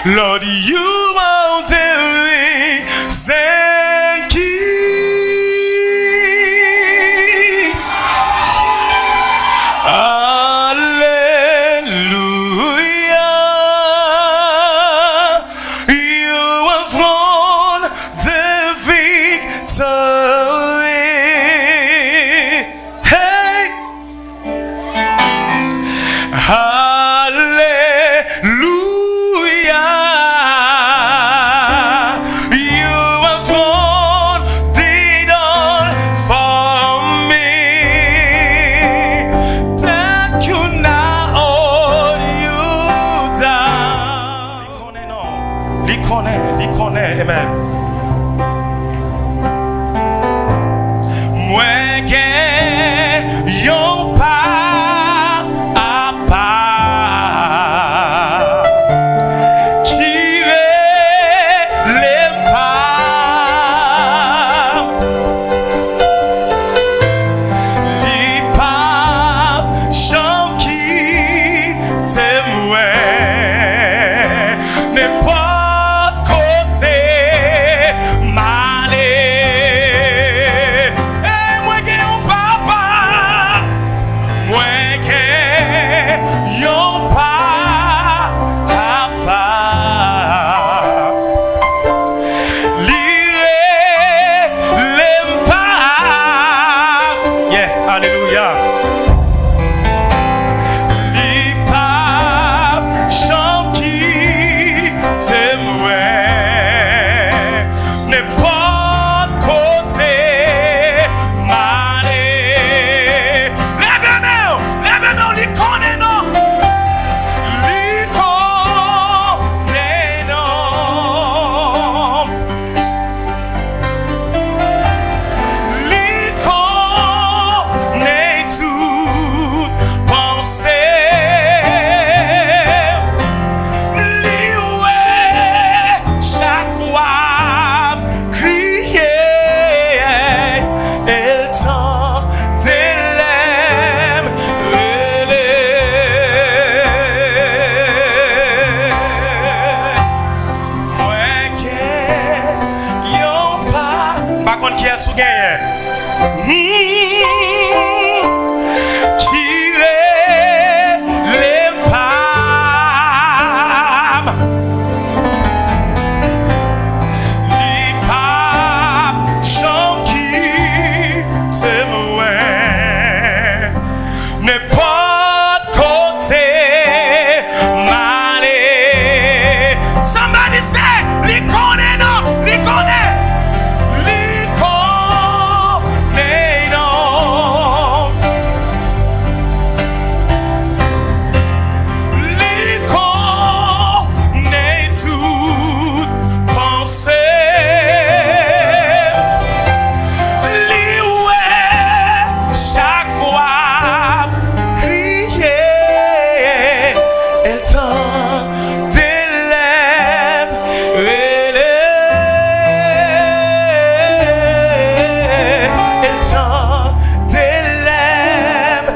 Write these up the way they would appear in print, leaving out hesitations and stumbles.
Lord, you are the risen King. Alleluia. You have won the victory. Hey. Hallelujah. You have won it all for me. That could not hold you down. Li connaît, amen. Moi gen yon pa à part qui relève pas li pape Jean qui t'aime n'importe côté malé. Et moi qui yon papa, moi qui yon papa, lire les pas. Yes, alléluia. Li pape Jean qui t'aimerait n'importe côté malé. Lève-nous, li connaît non. Li connaît non. Li connaît toute pensée. Li ouais chaque fois crier. Elle t'en délève moi qui yon pas. Par contre, qui est sous gagné? Qui les pas. Li pape Jean qui t'aimerait n'importe côté malé. Somebody say, li connaît non, li connaît. Li connaît non. Li connaît toute pensée. Li ouais chaque fois crier. Elle t'en délève. Elle t'en délève.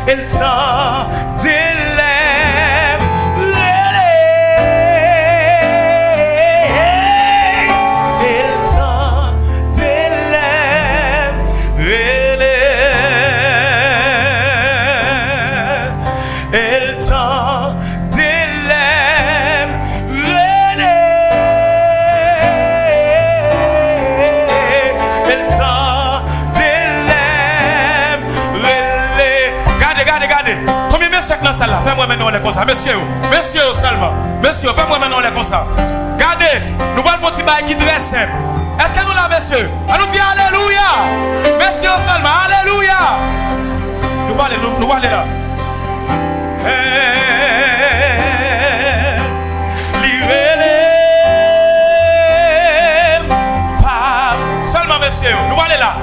Elle t'en délève. Elle t'en délève. Elle t'en délève. Elle t'en délève. Regardez. Combien de siècles dans ça là? Fais-moi maintenant les comme ça. Messieurs seulement. Messieurs, fais-moi maintenant les comme ça. Regardez, nous allons faire un petit bail qui est très simple. Est-ce que nous là, messieurs? On nous dit alléluia. Messieurs seulement, alléluia. Nous allons aller là. Seulement, messieurs, nous allons aller là.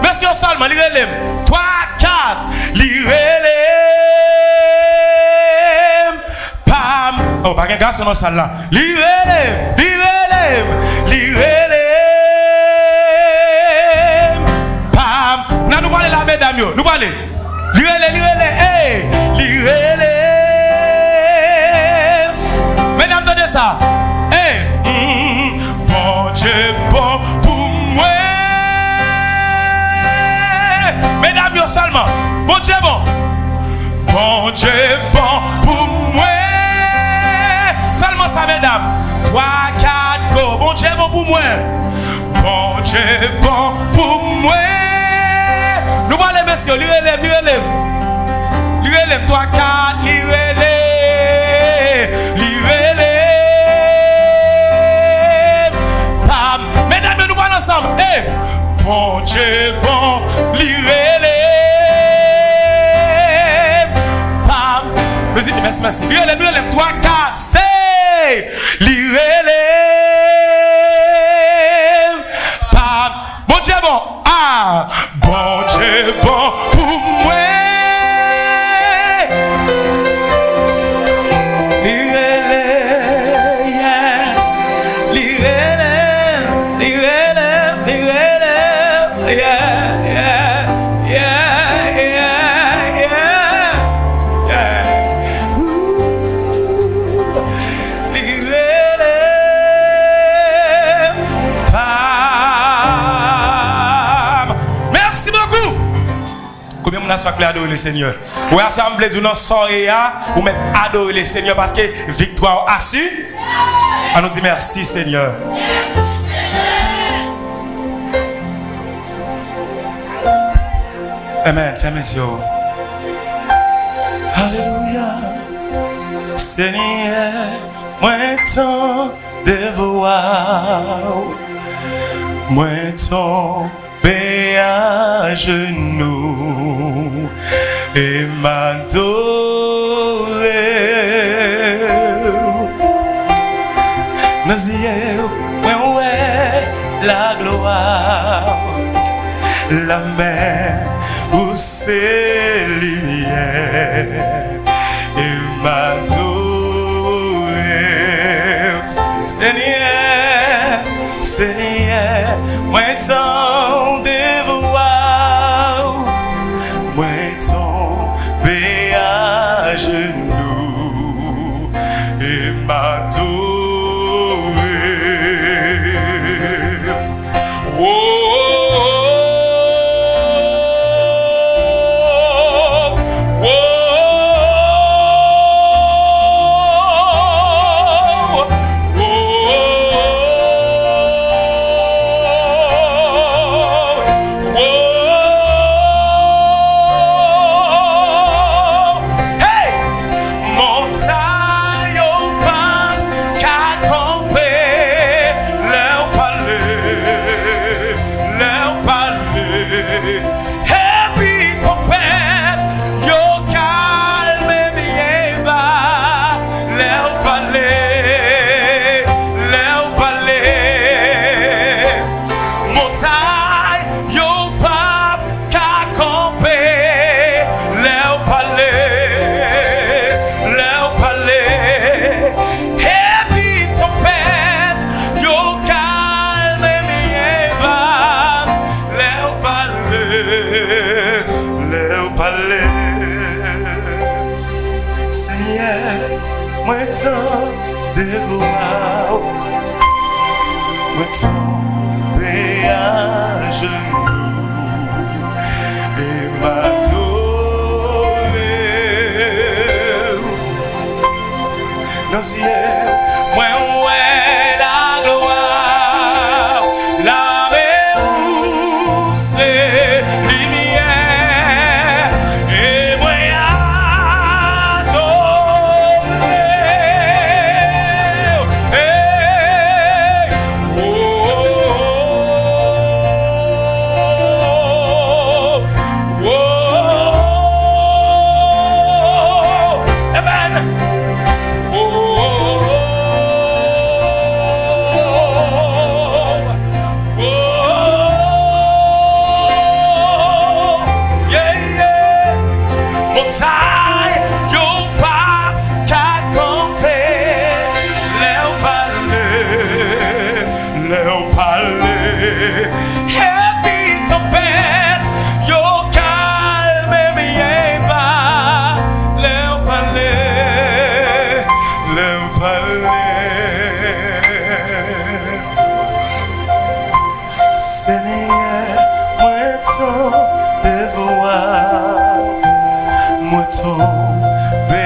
Messieurs seulement, lirez-les. 3, 4, lirez-les. Pam. Oh, pas qu'un garçon dans la salle là. Lirez-les. Bon Dieu bon. Bon Dieu bon pour moi. Seulement ça, mesdames. 3, 4, go. Bon Dieu bon pour moi. Bon Dieu bon pour moi. Nous allons, messieurs, lirez-les. 3, 4, lirez-les. Mesdames, nous allons ensemble. Bon Dieu bon, lirez-les. Merci. Lirez-les. 3, 4, c'est. Lirez-les. Bon Dieu bon. Ah, bon Dieu bon pour moi. Soit clair adorer le Seigneur. Ou est-ce que vous voulez dire dans soirée ou mettre adorer le Seigneur parce que victoire assure. On nous dit merci Seigneur. Amen. Fermez les yeux. Alléluia. Seigneur, moi ton devoir. Moi ton à genoux et m'adorer. Nos yeux, ouais, la gloire, la main où c'est lumière et m'adorer. Seigneur, moi ton devoir, moi tomber à genoux et m'adorer. Oh, oh, oh, Seigneur, moi ton devoir. moi tomber